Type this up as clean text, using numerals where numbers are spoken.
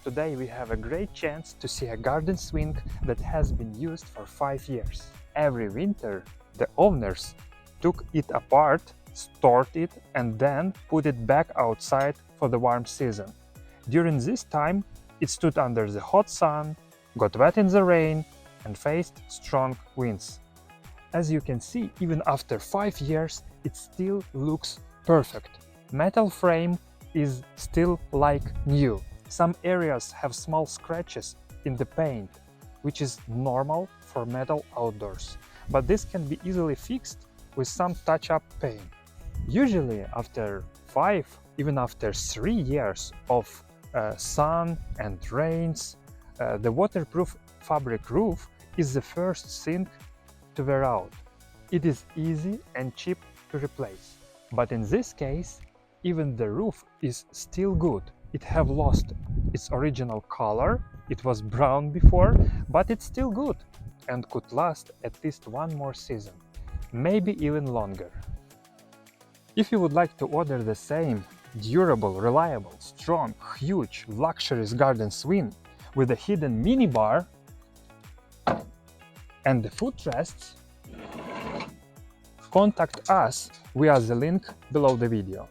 Today we have a great chance to see a garden swing that has been used for 5 years. Every winter, the owners took it apart, stored it, and then put it back outside for the warm season. During this time, it stood under the hot sun, got wet in the rain, and faced strong winds. As you can see, even after 5 years, it still looks perfect. Metal frame is still like new. Some areas have small scratches in the paint, which is normal for metal outdoors, but this can be easily fixed with some touch-up paint. Usually after 5, even after 3 years of sun and rains, the waterproof fabric roof is the first thing to wear out. It is easy and cheap to replace. But in this case, even the roof is still good. It have lost its original color, it was brown before, but it's still good and could last at least one more season, maybe even longer. If you would like to order the same durable, reliable, strong, huge, luxurious garden swing with a hidden mini bar and the footrests, contact us via the link below the video.